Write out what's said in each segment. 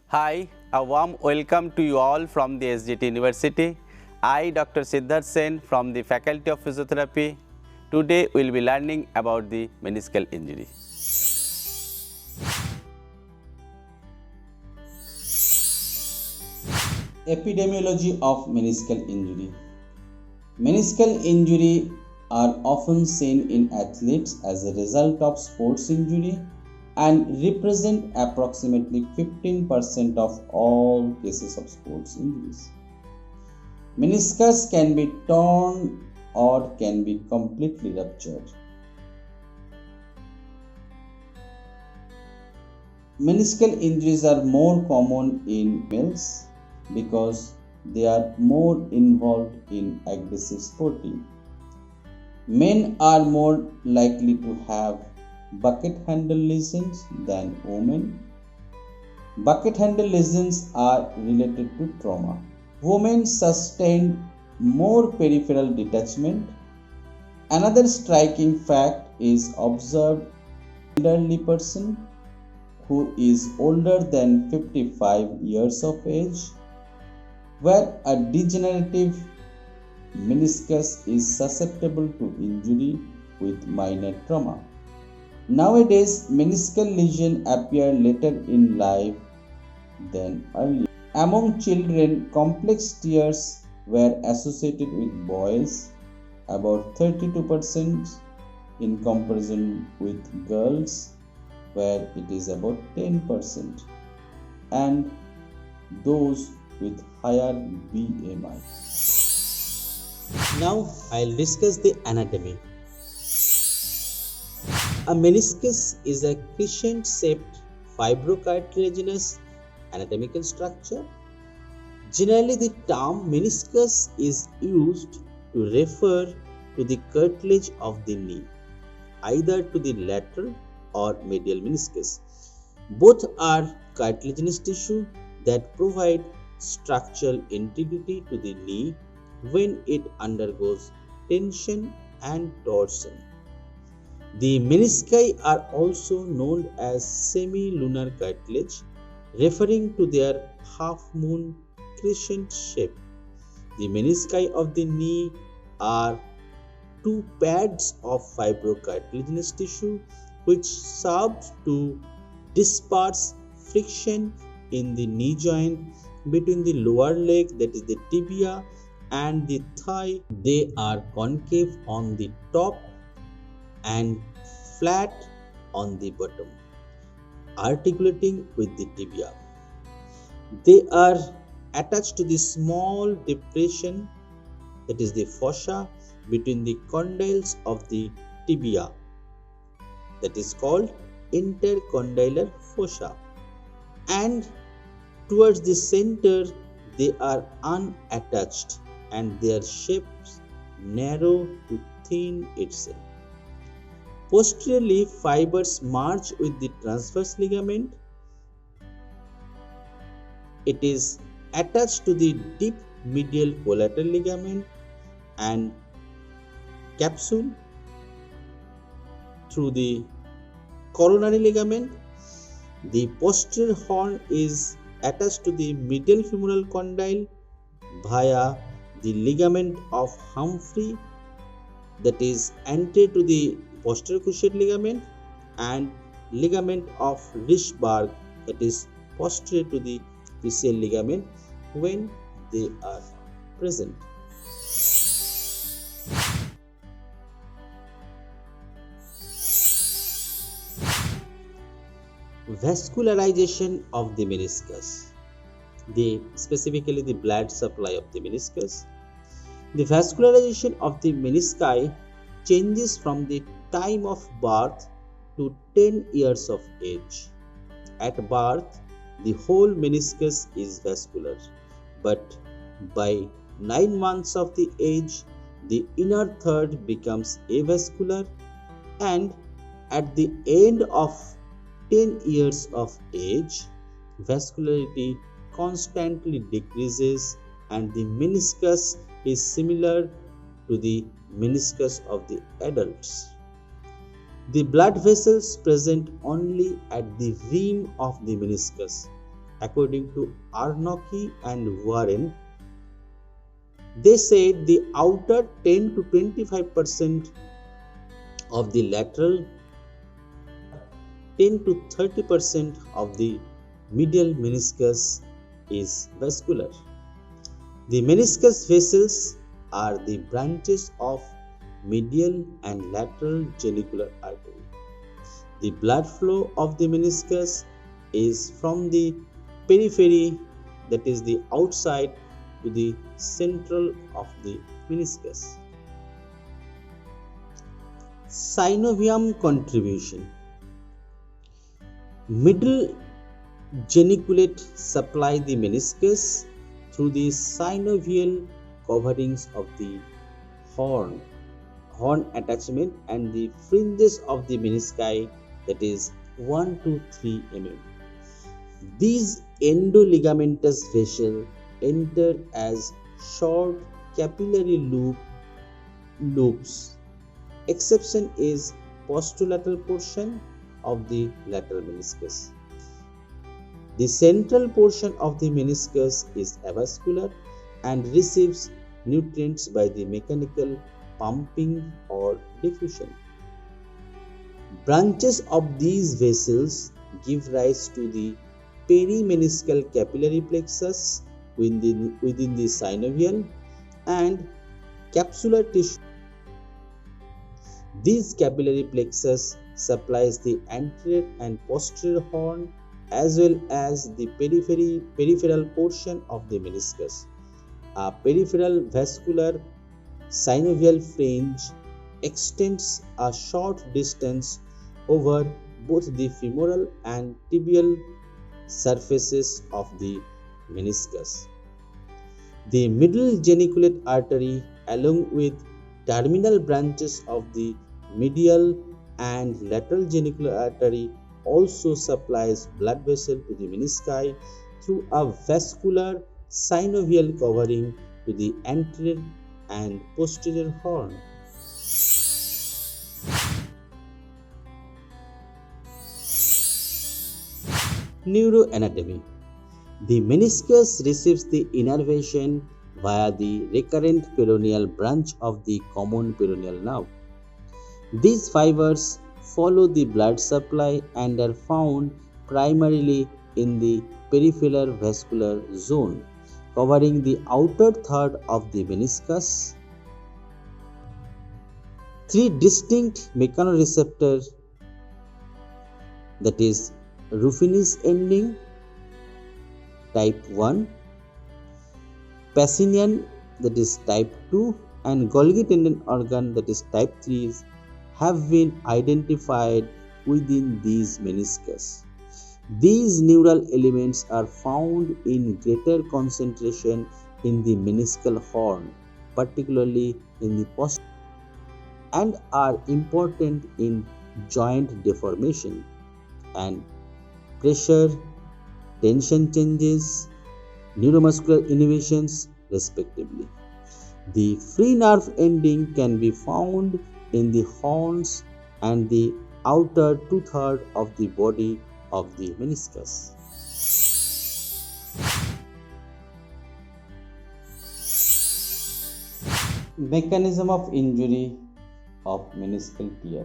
Hi, a warm welcome to you all from the SGT University. I, Dr. Siddharth Sen from the Faculty of Physiotherapy. Today we will be learning about the meniscal injury. Epidemiology of meniscal injury. Meniscal injury are often seen in athletes as a result of sports injury and represent approximately 15% of all cases of sports injuries. Meniscus can be torn or can be completely ruptured. Meniscal injuries are more common in males because they are more involved in aggressive sporting. Men are more likely to have bucket handle lesions than women. Bucket handle lesions are related to trauma. Women sustain more peripheral detachment. Another striking fact is observed in an elderly person who is older than 55 years of age, where a degenerative meniscus is susceptible to injury with minor trauma. Nowadays, meniscal lesions appear later in life than earlier. Among children, complex tears were associated with boys, about 32% in comparison with girls, where it is about 10%, and those with higher BMI. Now I'll discuss the anatomy. A meniscus is a crescent-shaped fibrocartilaginous anatomical structure. Generally, the term meniscus is used to refer to the cartilage of the knee, either to the lateral or medial meniscus. Both are cartilaginous tissue that provide structural integrity to the knee when it undergoes tension and torsion. The menisci are also known as semi-lunar cartilage, referring to their half-moon crescent shape. The menisci of the knee are two pads of fibrocartilaginous tissue which serve to disperse friction in the knee joint between the lower leg, that is the tibia, and the thigh. They are concave on the top and flat on the bottom, articulating with the tibia. They are attached to the small depression, that is the fossa, between the condyles of the tibia, that is called intercondylar fossa, and towards the center they are unattached and their shapes narrow to thin itself. Posteriorly, fibers merge with the transverse ligament. It is attached to the deep medial collateral ligament and capsule through the coronary ligament. The posterior horn is attached to the medial femoral condyle via the ligament of Humphrey, that is anterior to the posterior cruciate ligament, and ligament of Rishberg, that is posterior to the PCL ligament when they are present. Vascularization of the meniscus, specifically the blood supply of the meniscus. The vascularization of the menisci changes from the time of birth to 10 years of age. At birth, the whole meniscus is vascular, but by 9 months of the age, the inner third becomes avascular, and at the end of 10 years of age, vascularity constantly decreases and the meniscus is similar to the meniscus of the adults. The blood vessels present only at the rim of the meniscus. According to Arnocki and Warren, they said the outer 10 to 25% of the lateral, 10 to 30% of the medial meniscus is vascular. The meniscus vessels are the branches of medial and lateral genicular artery. The blood flow of the meniscus is from the periphery, that is the outside, to the central of the meniscus. Synovium contribution. Middle geniculate supply the meniscus through the synovial coverings of the horn attachment and the fringes of the menisci, that is 1 to 3 mm. These endoligamentous vessels enter as short capillary loops. Exception is posterolateral portion of the lateral meniscus. The central portion of the meniscus is avascular and receives nutrients by the mechanical pumping or diffusion. Branches of these vessels give rise to the perimeniscal capillary plexus within the synovial and capsular tissue. This capillary plexus supplies the anterior and posterior horn as well as the peripheral portion of the meniscus. A peripheral vascular synovial fringe extends a short distance over both the femoral and tibial surfaces of the meniscus. The middle geniculate artery, along with terminal branches of the medial and lateral genicular artery, also supplies blood vessel to the menisci through a vascular synovial covering to the anterior and posterior horn. Neuroanatomy. The meniscus receives the innervation via the recurrent peroneal branch of the common peroneal nerve. These fibers follow the blood supply and are found primarily in the peripheral vascular zone, covering the outer third of the meniscus. Three distinct mechanoreceptors, that is Ruffini's ending type 1, Pacinian, that is type 2, and Golgi tendon organ, that is type 3, have been identified within these meniscus. These neural elements are found in greater concentration in the meniscal horn, particularly in the posterior, and are important in joint deformation and pressure, tension changes, neuromuscular innervations, respectively. The free nerve ending can be found in the horns and the outer two-thirds of the body of the meniscus. Mechanism of injury of meniscal tear.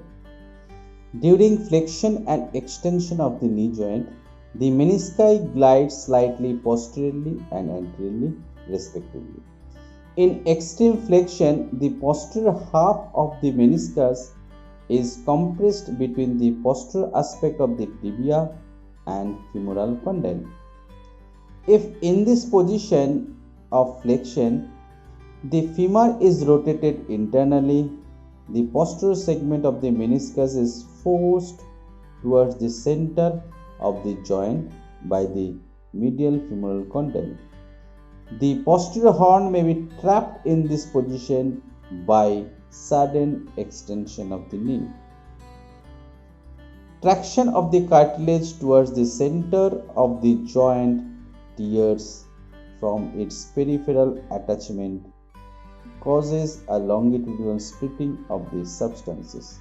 During flexion and extension of the knee joint, the menisci glide slightly posteriorly and anteriorly, respectively. In extreme flexion, the posterior half of the meniscus is compressed between the posterior aspect of the tibia and femoral condyle. If in this position of flexion, the femur is rotated internally, the posterior segment of the meniscus is forced towards the center of the joint by the medial femoral condyle. The posterior horn may be trapped in this position by sudden extension of the knee. Traction of the cartilage towards the center of the joint tears from its peripheral attachment causes a longitudinal splitting of the substances.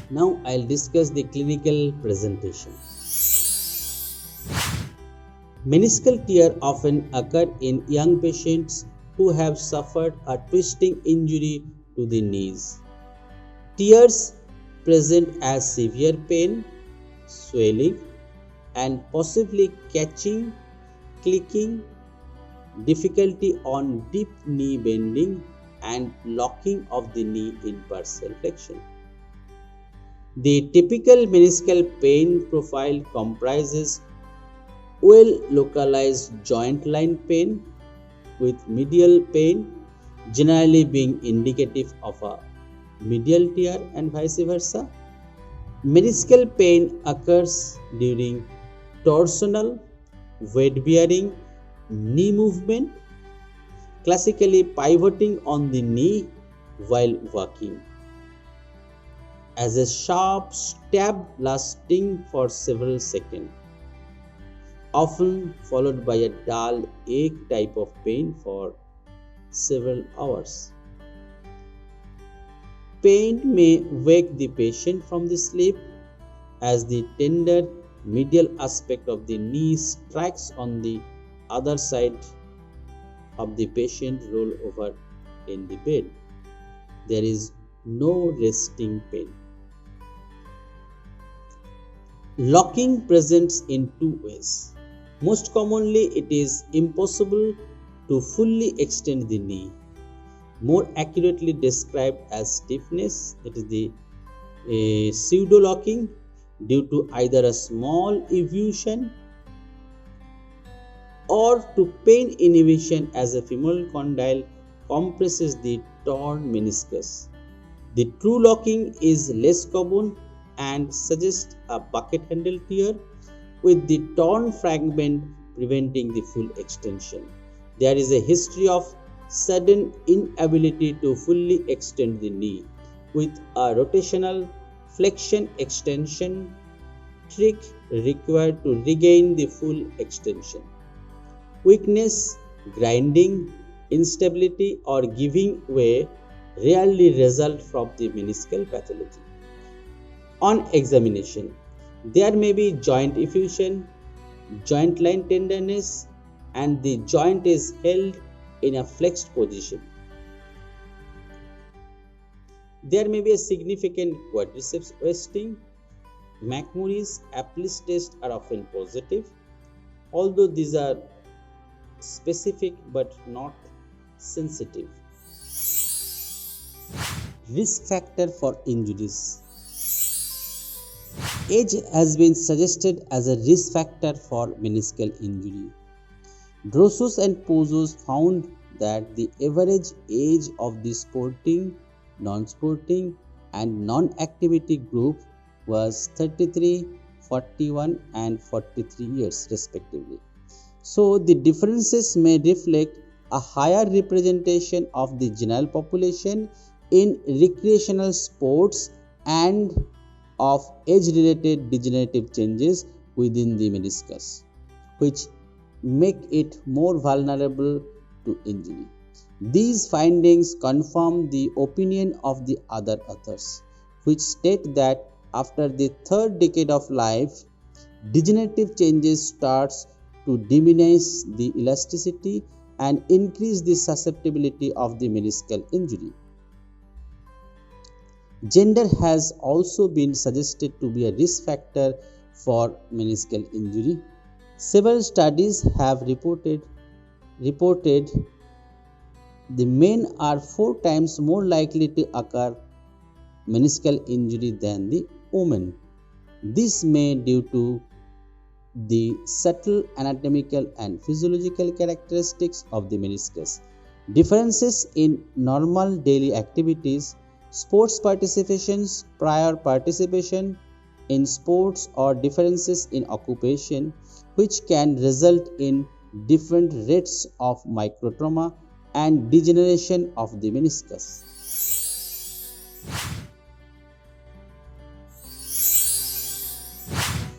Now I'll discuss the clinical presentation. Meniscal tear often occur in young patients who have suffered a twisting injury to the knees. Tears present as severe pain, swelling, and possibly catching, clicking, difficulty on deep knee bending, and locking of the knee in partial flexion. The typical meniscal pain profile comprises well localized joint line pain with medial pain generally being indicative of a medial tear and vice versa. Meniscal pain occurs during torsional, weight bearing knee movement, classically pivoting on the knee while walking, as a sharp stab lasting for several seconds, often followed by a dull ache type of pain for several hours. Pain may wake the patient from the sleep as the tender medial aspect of the knee strikes on the other side of the patient roll over in the bed. There is no resting pain. Locking presents in two ways. Most commonly, it is impossible to fully extend the knee, more accurately described as stiffness, that is the pseudo locking, due to either a small effusion or to pain inhibition as a femoral condyle compresses the torn meniscus. The true locking is less common and suggests a bucket handle tear with the torn fragment preventing the full extension. There is a history of sudden inability to fully extend the knee with a rotational flexion extension trick required to regain the full extension. Weakness, grinding, instability, or giving way rarely result from the meniscal pathology. On examination, there may be joint effusion, joint line tenderness, and the joint is held in a flexed position. There may be a significant quadriceps wasting. McMurray's Applis test are often positive, although these are specific but not sensitive. Risk factor for injuries. Age has been suggested as a risk factor for meniscal injury. Drossos and Pozos found that the average age of the sporting, non-sporting, and non-activity group was 33, 41, and 43 years respectively. So the differences may reflect a higher representation of the general population in recreational sports and of age-related degenerative changes within the meniscus, which make it more vulnerable to injury. These findings confirm the opinion of the other authors, which state that after the third decade of life, degenerative changes starts to diminish the elasticity and increase the susceptibility of the meniscal injury. Gender has also been suggested to be a risk factor for meniscal injury. Several studies have reported the men are 4 times more likely to occur meniscal injury than the women. This may due to the subtle anatomical and physiological characteristics of the meniscus, differences in normal daily activities, sports participations, prior participation in sports, or differences in occupation, which can result in different rates of microtrauma and degeneration of the meniscus.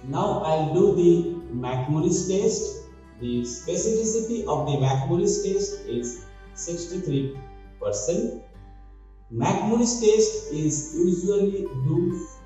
Now I'll do the McMurray's test. The specificity of the McMurray's test is 63%. McMurray's test is usually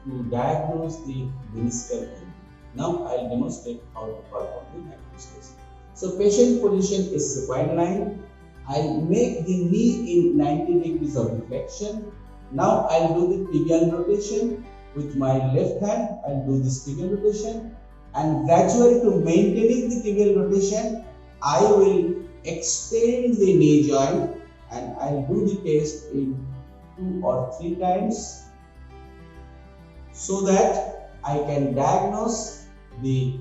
to diagnose the meniscal injury. Now I'll demonstrate how to perform the Matthews test. So patient position is supine line. I'll make the knee in 90 degrees of deflection. Now I'll do the tibial rotation with my left hand. I'll do this tibial rotation, and gradually to maintaining the tibial rotation, I will extend the knee joint and I'll do the test in 2 or 3 times so that I can diagnose the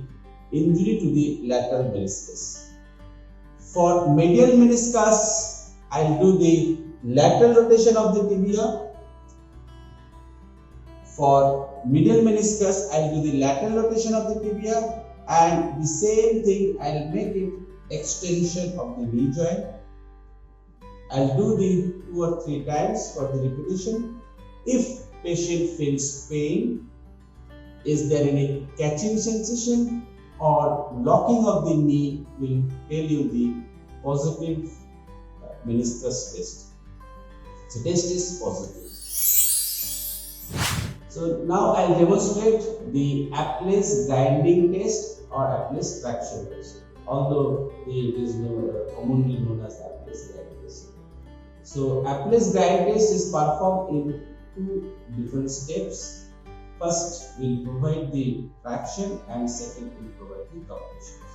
injury to the lateral meniscus. For medial meniscus, I'll do the lateral rotation of the tibia. For medial meniscus, I'll do the lateral rotation of the tibia, and the same thing, I'll make it extension of the knee joint. I'll do the 2 or 3 times for the repetition. If patient feels pain, is there any catching sensation or locking of the knee, will tell you the positive meniscus test. So test is positive. So now I'll demonstrate the Apples grinding test or Apples traction test, although it is commonly known as Apples grind test. So Apples grind test is performed in 2 different steps. First, we'll provide the traction, and second, we'll provide the compressions.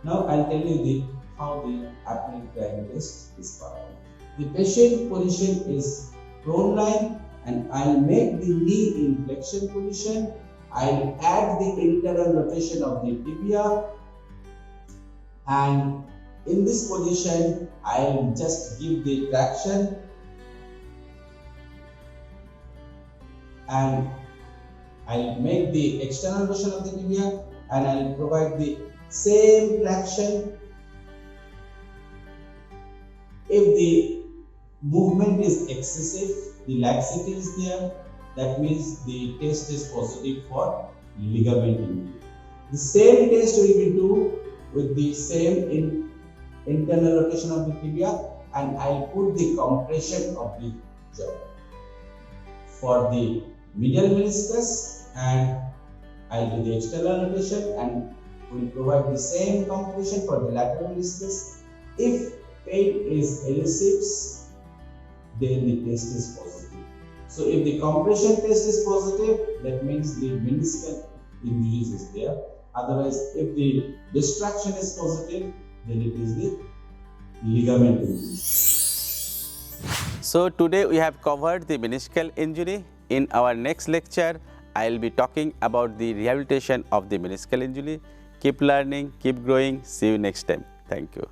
Now I'll tell you how the Apples grind test is performed. The patient position is prone line, and I'll make the knee in flexion position. I'll add the internal rotation of the tibia, and in this position I'll just give the traction, and I'll make the external rotation of the tibia, and I'll provide the same traction. If the movement is excessive, the laxity is there, that means the test is positive for ligament injury. The same test we will do with the same internal rotation of the tibia, and I'll put the compression of the joint. For the medial meniscus, and I'll do the external rotation, and we'll provide the same compression for the lateral meniscus. If pain is elusive, then the test is positive. So if the compression test is positive, that means the meniscal injuries is there. Otherwise, if the distraction is positive, then it is the ligament injury. So today we have covered the meniscal injury. In our next lecture, I will be talking about the rehabilitation of the meniscal injury. Keep learning, keep growing. See you next time. Thank you.